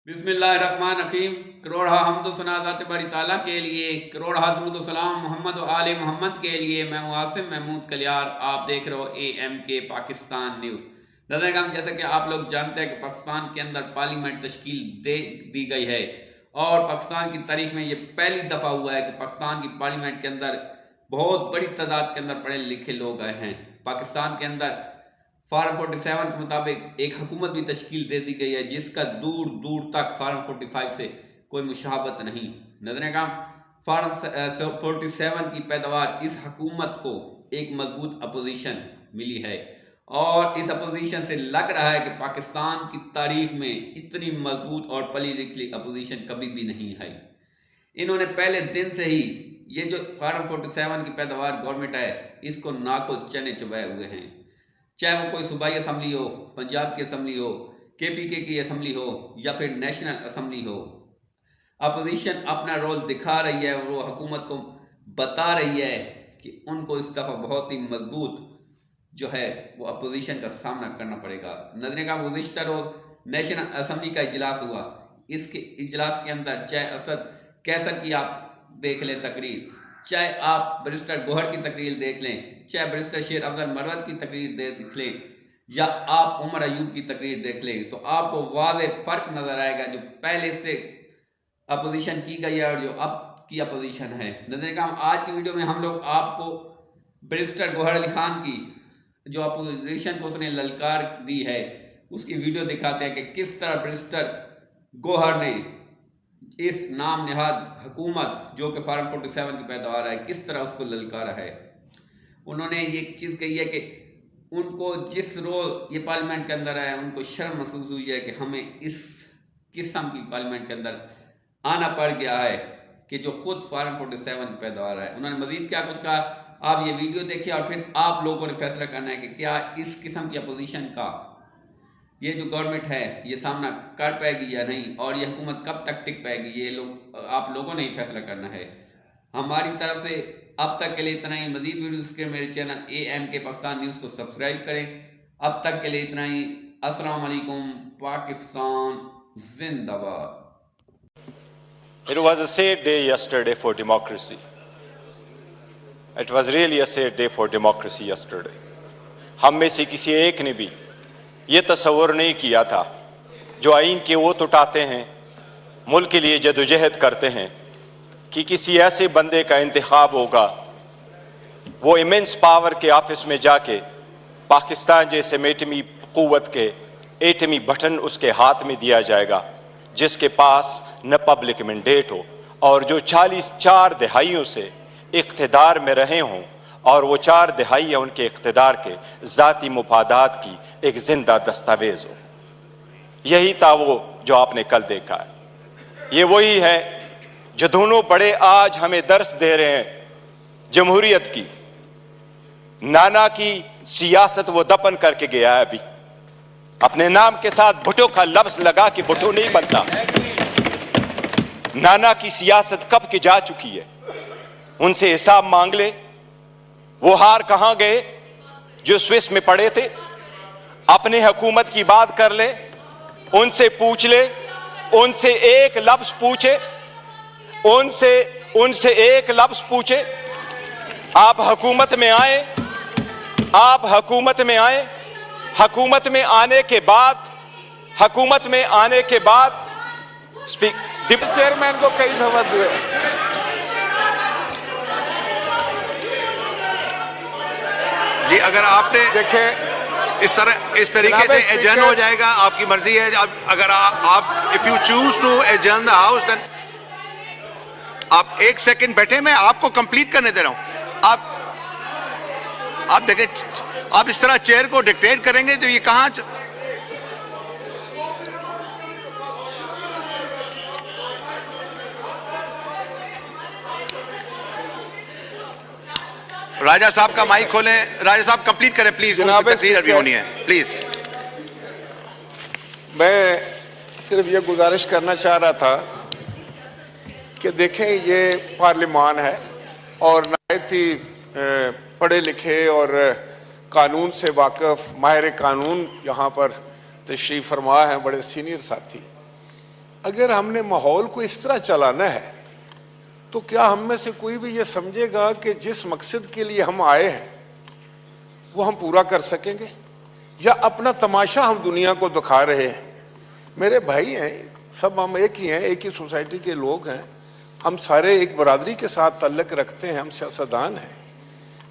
बिस्मिल्लाहिर्रहमानिर्रहीम। करोड़ा हमद सना ज़ात बारी ताला के लिए, करोड़ा दुरूद सलाम मोहम्मद व आले मोहम्मद के लिए। मैं हूं आसिम महमूद कलियार, आप देख रहे हो AMK पाकिस्तान न्यूज़। नज़रगाम, जैसा कि आप लोग जानते हैं कि पाकिस्तान के अंदर पार्लियामेंट तश्कील दे दी गई है और पाकिस्तान की तारीख में ये पहली दफ़ा हुआ है कि पाकिस्तान की पार्लियामेंट के अंदर बहुत बड़ी तादाद के अंदर पढ़े लिखे लोग आए हैं। पाकिस्तान के अंदर फार्म 47 के मुताबिक एक हुकूमत भी तश्कील दे दी गई है जिसका दूर दूर तक फार्म 45 से कोई मुशाबत नहीं। नज़रगाम, फार्म 47 की पैदावार इस हुकूमत को एक मजबूत अपोजिशन मिली है और इस अपोजिशन से लग रहा है कि पाकिस्तान की तारीख में इतनी मजबूत और पली लिखी अपोजिशन कभी भी नहीं है। इन्होंने पहले दिन से ही ये जो फार्म 47 की पैदावार गवर्नमेंट है इसको नाको चने चुबाए हुए हैं। चाहे वो कोई सूबाई असम्बली हो, पंजाब की असम्बली हो, KPK की असम्बली हो या फिर नेशनल असम्बली हो, अपोजिशन अपना रोल दिखा रही है और वो हुकूमत को बता रही है कि उनको इस दफ़ा बहुत ही मजबूत जो है वो अपोजिशन का सामना करना पड़ेगा। नजर का गुज़िश्ता रोज़ नेशनल असम्बली का इजलास हुआ। इसके इजलास के अंदर चाहे असद कैसर की आप देख लें तकरीर, चाहे आप बैरिस्टर गोहर की तकरीर देख लें, चाहे बैरिस्टर शेर अफजल मरवत की तकरीर देख लें या आप उमर अयूब की तकरीर देख लें, तो आपको वाज़ेह फ़र्क नज़र आएगा जो पहले से अपोजिशन की गई है और जो अब की अपोजिशन है। नज़रगाम, आज की वीडियो में हम लोग आपको बैरिस्टर गोहर अली खान की जो अपोजिशन को उसने ललकार दी है उसकी वीडियो दिखाते हैं कि किस तरह बैरिस्टर गोहर ने इस नाम निहाद हुकूमत जो कि फार्म 47 की पैदावार है किस तरह उसको ललकारा है। उन्होंने ये चीज़ कही है कि उनको जिस रोज़ ये पार्लियामेंट के अंदर आए उनको शर्म महसूस हुई है कि हमें इस किस्म की पार्लियामेंट के अंदर आना पड़ गया है कि जो खुद फार्म 47 की पैदावार है। उन्होंने मजीद क्या कुछ कहा, आप ये वीडियो देखिए और फिर आप लोगों ने फैसला करना है कि क्या इस किस्म की अपोजिशन का ये जो गवर्नमेंट है ये सामना कर पाएगी या नहीं और ये हुकूमत कब तक टिक पाएगी। ये लोग आप लोगों ने ही फैसला करना है। हमारी तरफ से अब तक के लिए इतना ही। मजीद वीडियोस के मेरे चैनल AMK पाकिस्तान न्यूज़ को सब्सक्राइब करें। अब तक के लिए इतना ही। अस्सलाम वालेकुम। पाकिस्तान जिंदाबाद। It was a sad day yesterday for democracy. It was really a sad day for democracy yesterday. हम में से किसी एक ने भी ये तस्वुर नहीं किया था जो आइन के वोट उठाते हैं, मुल्क के लिए जदोजहद करते हैं कि किसी ऐसे बंदे का इंतखाब होगा, वो इमेंस पावर के ऑफिस में जाके पाकिस्तान जैसे एटमी क़ुव्वत के एटमी बटन उसके हाथ में दिया जाएगा जिसके पास न पब्लिक मैंडेट हो और जो 4 दहाइयों से इक़्तिदार में रहे हों और वो 4 दहाइयाँ उनके इक़्तिदार के ज़ाती मुफादात की एक जिंदा दस्तावेज़ हो। यही था वो जो आपने कल देखा है। ये वही है जो दोनों बड़े आज हमें दर्स दे रहे हैं जमहूरियत की। नाना की सियासत वो दफन करके गया है, अभी अपने नाम के साथ भुट्टो का लफ्ज लगा कि भुट्टो नहीं बनता। नाना की सियासत कब की जा चुकी है, उनसे हिसाब मांग ले। वो हार कहां गए जो स्विस में पड़े थे। अपने हुकूमत की बात कर ले, उनसे पूछ ले, उनसे एक लफ्ज पूछे, उनसे एक लफ्ज पूछे। आप हुकूमत में आए, आप हुकूमत में आए, हुकूमत में आने के बाद डिप्टी चेयरमैन को कई दफा हुए। जी, अगर आपने देखे इस तरीके से एडजर्न हो जाएगा, आपकी मर्जी है। अगर आप if you choose to adjourn the house then आप 1 सेकंड बैठे, मैं आपको कंप्लीट करने दे रहा हूं। आप देखें, आप इस तरह चेयर को डिक्टेट करेंगे तो ये कहां राजा साहब का माइक खोलें। राजा साहब कंप्लीट करें प्लीज। जनाब तकरीर होनी है प्लीज। मैं सिर्फ ये गुजारिश करना चाह रहा था कि देखें ये पार्लियामान है और नहायत ही पढ़े लिखे और कानून से वाकिफ माहिर कानून यहाँ पर तशरीफ फरमा है, बड़े सीनियर साथी। अगर हमने माहौल को इस तरह चलाना है तो क्या हम में से कोई भी ये समझेगा कि जिस मकसद के लिए हम आए हैं वो हम पूरा कर सकेंगे, या अपना तमाशा हम दुनिया को दिखा रहे हैं? मेरे भाई हैं सब, हम एक ही हैं, एक ही सोसाइटी के लोग हैं, हम सारे एक बरादरी के साथ ताल्लुक़ रखते हैं, हम सियासतदान हैं।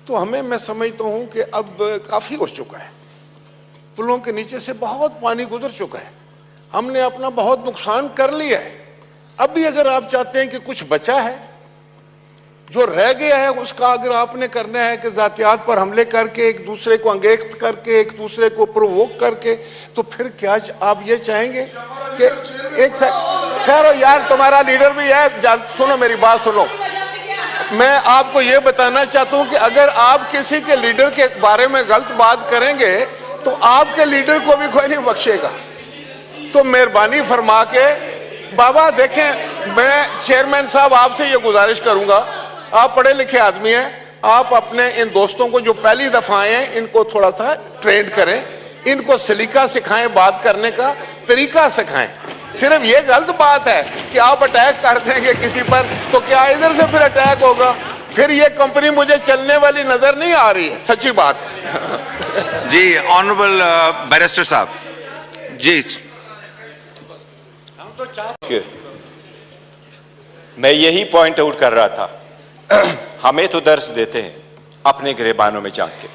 तो हमें, मैं समझता हूँ कि अब काफ़ी हो चुका है, पुलों के नीचे से बहुत पानी गुजर चुका है, हमने अपना बहुत नुकसान कर लिया है। अब भी अगर आप चाहते हैं कि कुछ बचा है, जो रह गया है, उसका अगर आपने करना है कि जातियात पर हमले करके, एक दूसरे को अंगेख्त करके, एक दूसरे को प्रोवोक करके, तो फिर क्या आप ये चाहेंगे कि एक ठहरो यार, तुम्हारा लीडर भी है, सुनो मेरी बात सुनो। मैं आपको ये बताना चाहता हूं कि अगर आप किसी के लीडर के बारे में गलत बात करेंगे तो आपके लीडर को भी कोई नहीं बख्शेगा। तो मेहरबानी फरमा के बाबा देखें, मैं चेयरमैन साहब आपसे ये गुजारिश करूंगा, आप पढ़े लिखे आदमी हैं, आप अपने इन दोस्तों को जो पहली दफा आए हैं इनको थोड़ा सा ट्रेंड करें, इनको सलीका सिखाएं, बात करने का तरीका सिखाएं। सिर्फ ये गलत बात है कि आप अटैक कर देंगे किसी पर, तो क्या इधर से फिर अटैक होगा? फिर ये कंपनी मुझे चलने वाली नजर नहीं आ रही है, सच्ची बात है। जी ऑनरेबल बैरिस्टर साहब जी। मैं यही पॉइंट आउट कर रहा था, हमें तो दर्स देते हैं अपने गिरेबानों में जाके।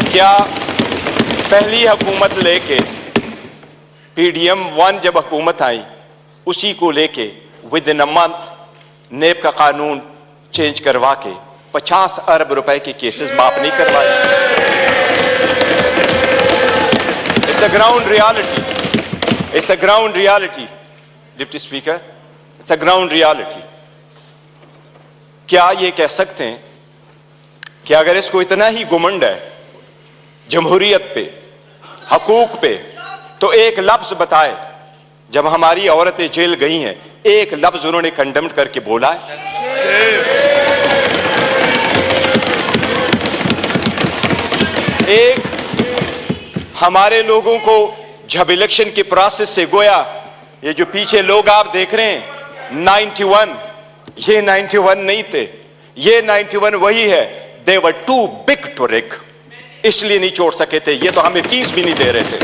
क्या पहली हुकूमत लेके PDM 1 जब हुकूमत आई, उसी को लेके विद इन अ मंथ नेब का कानून चेंज करवा के 50 अरब रुपए के केसेस माफ नहीं करवाए? It's a ground reality, it's a ground reality deputy speaker, it's a ground reality. क्या ये कह सकते हैं कि अगर इसको इतना ही घुमंड है जमहूरियत पे, हकूक पे, तो एक लफ्ज बताए जब हमारी औरतें जेल गई हैं, एक लफ्ज उन्होंने कंडेम करके बोला है? एक हमारे लोगों को जब इलेक्शन के प्रोसेस से गोया, ये जो पीछे लोग आप देख रहे हैं 91, ये 91 नहीं थे, ये 91 वही है। दे वर टू बिग टू रिग, इसलिए नहीं छोड़ सके थे, ये तो हमें 30 भी नहीं दे रहे थे।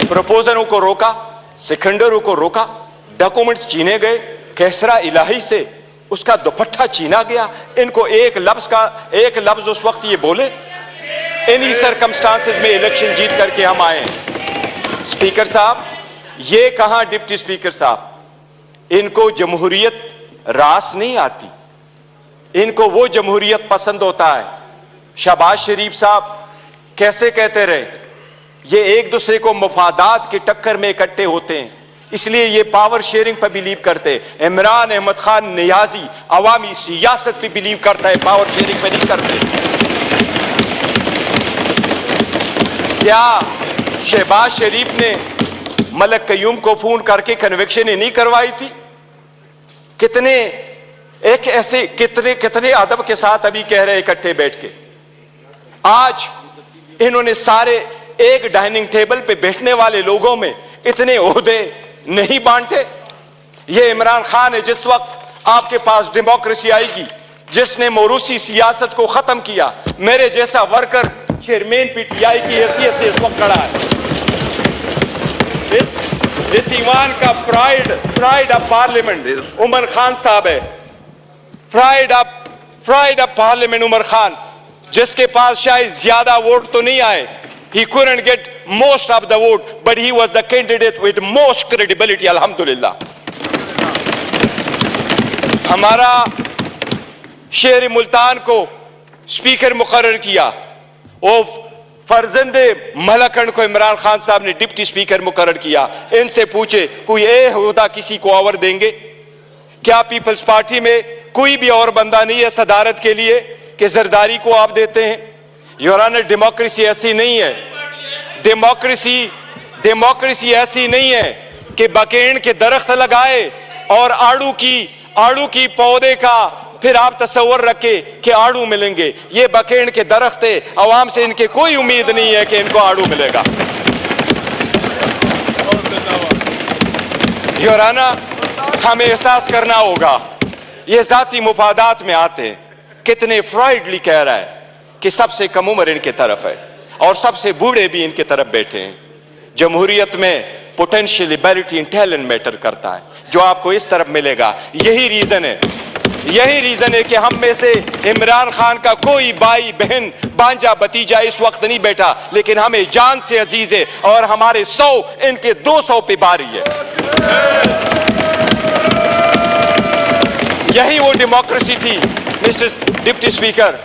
प्रपोजलों को रोका, सिकंदरों को रोका, डॉक्यूमेंट्स छीने गए, कैसरा इलाही से उसका दुपट्टा छीना गया। इनको एक लफ्ज उस वक्त ये बोले, इन्हीं सर्कमस्टांसेस में इलेक्शन जीत करके हम आए हैं। स्पीकर साहब, ये कहां डिप्टी स्पीकर साहब, इनको जमहूरियत रास नहीं आती, इनको वो जमहूरियत पसंद होता है। शहबाज शरीफ साहब कैसे कहते रहे, ये एक दूसरे को मफादात की टक्कर में इकट्ठे होते हैं, इसलिए ये पावर शेयरिंग पर बिलीव करते। इमरान अहमद खान नियाजी अवामी सियासत पे बिलीव करता है, पावर शेयरिंग पे नहीं करते। क्या शहबाज शरीफ ने मलक कयूम को फोन करके कन्विक्शन नहीं करवाई थी? कितने एक ऐसे कितने अदब के साथ अभी कह रहे इकट्ठे बैठ के। आज इन्होंने सारे एक डाइनिंग टेबल पे बैठने वाले लोगों में इतने ओहदे नहीं बांटे। ये इमरान खान है, जिस वक्त आपके पास डेमोक्रेसी आएगी, जिसने मोरूसी सियासत को खत्म किया, मेरे जैसा वर्कर चेयरमैन PTI की हैसियत से इस वक्त खड़ा है। इस ईवान का pride of parliament Umar Khan साहब है। Pride of parliament Umar Khan, जिसके पास शायद ज्यादा वोट तो नहीं आए, he couldn't get most of the vote, but he was the candidate with most credibility, alhamdulillah। हमारा शेर मुल्तान को स्पीकर मुकर्रर किया, वो फर्जंदे मलकन को इमरान खान साहब ने डिप्टी स्पीकर मुकर्रर किया। इनसे पूछे कोई ओहदा किसी को और देंगे क्या? पीपल्स पार्टी में कोई भी और बंदा नहीं है सदारत के लिए कि जरदारी को आप देते हैं? योर ऑनर, डेमोक्रेसी ऐसी नहीं है। डेमोक्रेसी ऐसी नहीं है कि बकेन के दरख्त लगाए और आड़ू की पौधे का फिर आप तसव्वुर रखे कि आड़ू मिलेंगे। ये बकेड़ के दरख्त है, अवाम से इनके कोई उम्मीद नहीं है कि इनको आड़ू मिलेगा। योराना, हमें एहसास करना होगा ये जाती मुफादात में आते हैं। कितने फ्रॉइडली कह रहा है कि सबसे कम उम्र इनके तरफ है और सबसे बूढ़े भी इनके तरफ बैठे हैं। जमहूरियत में potential ability and talent matter करता है, जो आपको इस तरफ मिलेगा। यही रीजन है कि हम में से इमरान खान का कोई भाई बहन भांजा भतीजा इस वक्त नहीं बैठा, लेकिन हमें जान से अजीज है और हमारे 100 इनके 200 पे बारी है। यही वो डेमोक्रेसी थी मिस्टर डिप्टी स्पीकर।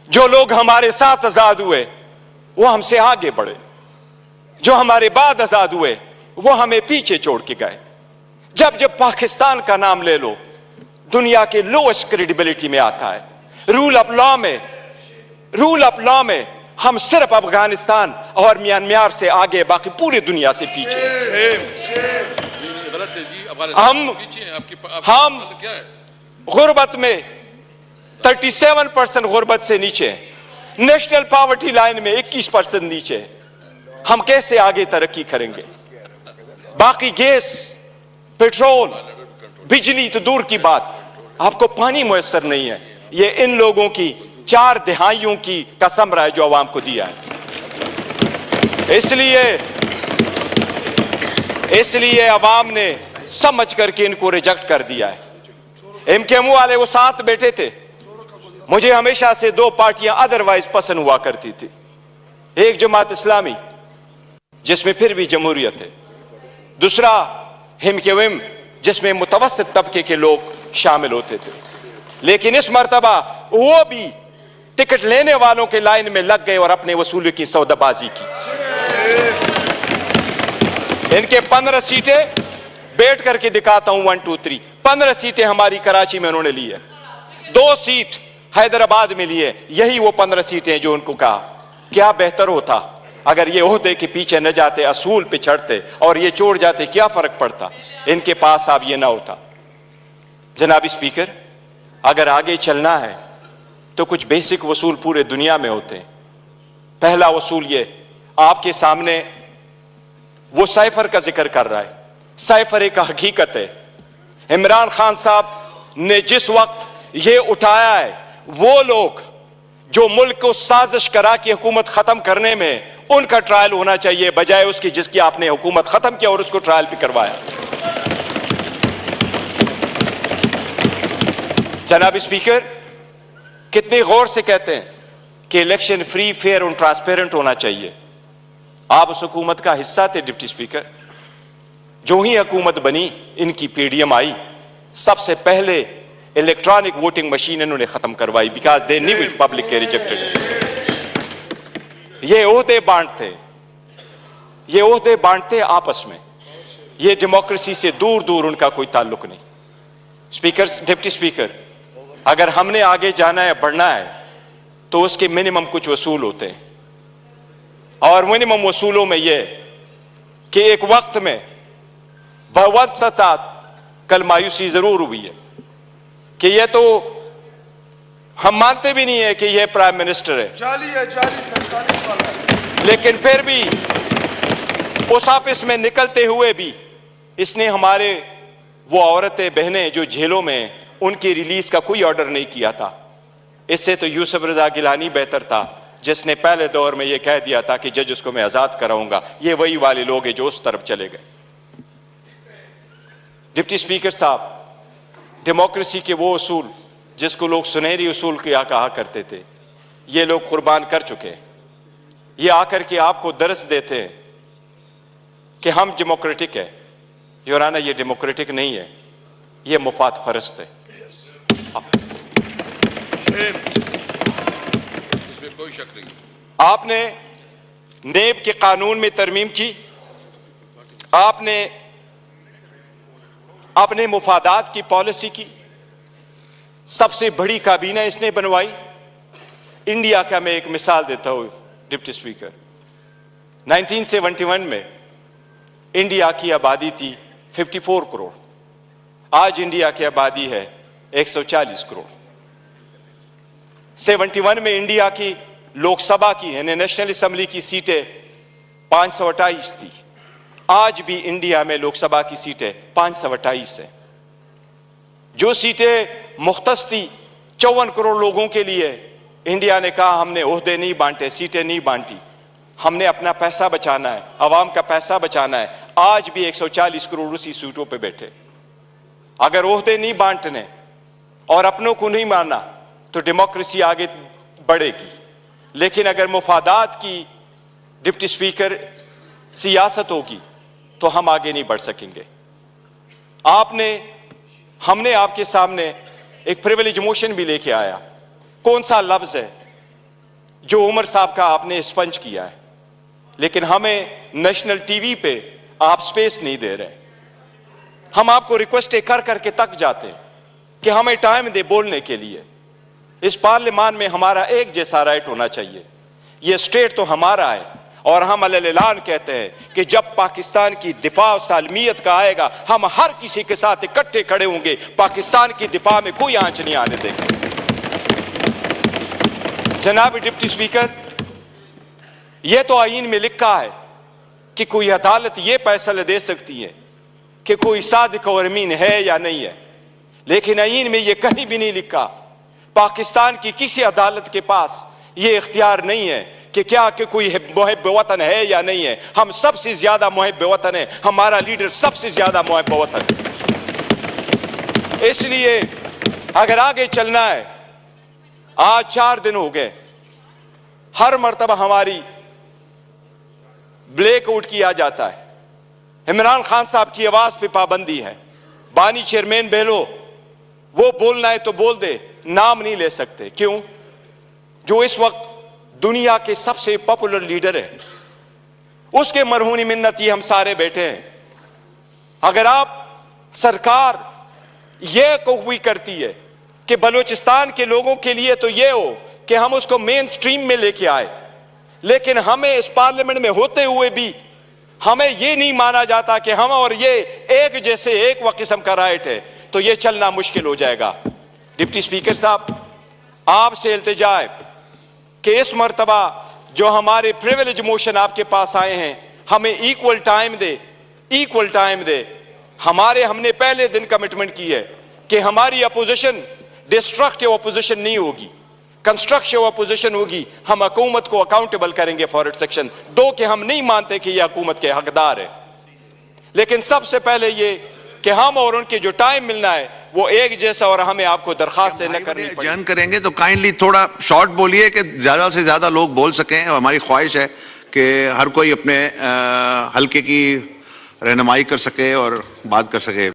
जो लोग हमारे साथ आजाद हुए वो हमसे आगे बढ़े, जो हमारे बाद आजाद हुए वो हमें पीछे छोड़ के गए। जब पाकिस्तान का नाम ले लो, दुनिया के लोएस्ट क्रेडिबिलिटी में आता है। रूल ऑफ लॉ में हम सिर्फ अफगानिस्तान और म्यांमार से आगे, बाकी पूरी दुनिया से पीछे। हम गुर्बत में 37% गुर्बत से नीचे, नेशनल पॉवर्टी लाइन में 21% नीचे। हम कैसे आगे तरक्की करेंगे? बाकी गैस, पेट्रोल, बिजली तो दूर की बात, आपको पानी मुयस्सर नहीं है। ये इन लोगों की 4 दहाइयों की कसम रहा है जो अवाम को दिया है। इसलिए अवाम ने समझ करके इनको रिजेक्ट कर दिया है। MKM वाले वो साथ बैठे थे। मुझे हमेशा से 2 पार्टियां अदरवाइज पसंद हुआ करती थी। एक जमात इस्लामी जिसमें फिर भी जमहूरियत है, दूसरा MKM जिसमें मुतवस्सित तबके के लोग शामिल होते थे। लेकिन इस मर्तबा वो भी टिकट लेने वालों के लाइन में लग गए और अपने वसूली की सौदाबाजी की। इनके 15 सीटें बैठ करके दिखाता हूं, 1 2 3 15 सीटें हमारी कराची में उन्होंने ली है, 2 सीट हैदराबाद में ली है। यही वो 15 सीटें जो उनको कहा क्या बेहतर होता अगर ये ओहदे के पीछे न जाते, असूल पे चढ़ते और ये छोड़ जाते, क्या फर्क पड़ता? इनके पास अब ये ना होता। जनाबी स्पीकर, अगर आगे चलना है तो कुछ बेसिक वसूल पूरे दुनिया में होते हैं। पहला वसूल ये, आपके सामने वो साइफर का जिक्र कर रहा है। साइफर एक हकीकत है। इमरान खान साहब ने जिस वक्त ये उठाया है, वो लोग जो मुल्क को साजिश करा की हुकूमत खत्म करने में, उनका ट्रायल होना चाहिए बजाय उसकी जिसकी आपने हुकूमत खत्म किया और उसको ट्रायल भी करवाया। जनाब स्पीकर, कितने गौर से कहते हैं कि इलेक्शन फ्री, फेयर और ट्रांसपेरेंट होना चाहिए। आप उस हुकूमत का हिस्सा थे डिप्टी स्पीकर। जो ही हुकूमत बनी, इनकी PDM आई, सबसे पहले इलेक्ट्रॉनिक वोटिंग मशीन इन्होंने खत्म करवाई, because they knew it public के रिजेक्टेड। ये ओहदे बांटते आपस में, ये डेमोक्रेसी से दूर दूर उनका कोई ताल्लुक नहीं। स्पीकर, डिप्टी स्पीकर, अगर हमने आगे जाना है, बढ़ना है, तो उसके मिनिमम कुछ वसूल होते हैं और मिनिमम वसूलों में यह कि एक वक्त में बहुत सता कल मायूसी जरूर हुई है कि यह तो हम मानते भी नहीं है कि यह प्राइम मिनिस्टर है, जाली सरकारी वाला है, लेकिन फिर भी उस ऑफिस में निकलते हुए भी इसने हमारे वो औरतें बहनें जो जेलों में, उनकी रिलीज का कोई ऑर्डर नहीं किया था। इससे तो यूसुफ रजा गिलानी बेहतर था, जिसने पहले दौर में यह कह दिया था कि जज उसको मैं आजाद कराऊंगा। ये वही वाले लोग हैं जो उस तरफ चले गए। डिप्टी स्पीकर साहब, डेमोक्रेसी के वो उसूल जिसको लोग सुनहरी उसूल क्या कहा करते थे, ये लोग कुर्बान कर चुके हैं। ये आकर के आपको दर्स देते हैं कि हम डेमोक्रेटिक है। योराना, ये डेमोक्रेटिक नहीं है, ये मुफाद फरस्त है। इसमें कोई शक नहीं। आपने नेब के कानून में तरमीम की, आपने अपने मुफादात की पॉलिसी की, सबसे बड़ी काबीना इसने बनवाई। इंडिया का मैं एक मिसाल देता हूं डिप्टी स्पीकर। 1971 में इंडिया की आबादी थी 54 करोड़, आज इंडिया की आबादी है 140 करोड़। 71 में इंडिया की लोकसभा की यानी नेशनल असेंबली की सीटें 528 थी। आज भी इंडिया में लोकसभा की सीटें 528 हैं। जो सीटें मुख्तस थी 54 करोड़ लोगों के लिए, इंडिया ने कहा हमने ओहदे नहीं बांटे, सीटें नहीं बांटी, हमने अपना पैसा बचाना है, अवाम का पैसा बचाना है। आज भी 140 करोड़ उसी सीटों पे बैठे। अगर ओहदे नहीं बांटने और अपनों को नहीं मानना तो डेमोक्रेसी आगे बढ़ेगी। लेकिन अगर मुफादात की डिप्टी स्पीकर सियासत होगी तो हम आगे नहीं बढ़ सकेंगे। हमने आपके सामने एक प्रिविलेज मोशन भी लेके आया। कौन सा लफ्ज है जो उमर साहब का आपने स्पंज किया है, लेकिन हमें नेशनल टीवी पे आप स्पेस नहीं दे रहे। हम आपको रिक्वेस्ट कर करके तक जाते हैं कि हमें टाइम दे बोलने के लिए। इस पार्लियामान में हमारा एक जैसा राइट होना चाहिए। यह स्टेट तो हमारा है और हम अलग-ऐलान कहते हैं कि जब पाकिस्तान की दिफा और सालमियत का आएगा हम हर किसी के साथ इकट्ठे खड़े होंगे। पाकिस्तान की दिफा में कोई आंच नहीं आने देंगे। जनाब डिप्टी स्पीकर, यह तो आईन में लिखा है कि कोई अदालत यह फैसला दे सकती है कि कोई सादिक और अमीन है या नहीं है, लेकिन आईन में यह कहीं भी नहीं लिखा। पाकिस्तान की किसी अदालत के पास यह इख्तियार नहीं है कि क्या कि कोई मुहिब वतन है या नहीं है। हम सबसे ज्यादा मुहिब वतन है, हमारा लीडर सबसे ज्यादा मुहिब वतन है। इसलिए अगर आगे चलना है, आज 4 दिन हो गए, हर मर्तबा हमारी ब्लैकआउट किया जाता है। इमरान खान साहब की आवाज पे पाबंदी है। बानी चेयरमैन बेलो, वो बोलना है तो बोल दे, नाम नहीं ले सकते। क्यों? जो इस वक्त दुनिया के सबसे पॉपुलर लीडर है, उसके मरहूनी मिन्नती हम सारे बैठे हैं। अगर आप सरकार यह कोई करती है कि बलूचिस्तान के लोगों के लिए तो यह हो कि हम उसको मेन स्ट्रीम में लेके आए, लेकिन हमें इस पार्लियामेंट में होते हुए भी हमें यह नहीं माना जाता कि हम और ये एक जैसे एक व किस्म का राइट है, तो यह चलना मुश्किल हो जाएगा। डिप्टी स्पीकर साहब, आपसे इल्तिजा है कि इस मर्तबा जो हमारे प्रिविलेज मोशन आपके पास आए हैं, हमें इक्वल टाइम दे। हमने पहले दिन कमिटमेंट की है कि हमारी अपोजिशन डिस्ट्रक्टिव अपोजिशन नहीं होगी, कंस्ट्रक्टिव अपोजिशन होगी। हम हुकूमत को अकाउंटेबल करेंगे फॉर इट सेक्शन 2 के हम नहीं मानते कि यह हुकूमत के हकदार है, लेकिन सबसे पहले ये कि हम और उनके जो टाइम मिलना है वो एक जैसा, और हमें आपको दरखास्त न करनी पड़ेगी। जन करेंगे तो काइंडली थोड़ा शॉर्ट बोलिए कि ज्यादा से ज्यादा लोग बोल सकें। हमारी ख्वाहिश है कि हर कोई अपने हल्के की रहनुमाई कर सके और बात कर सके।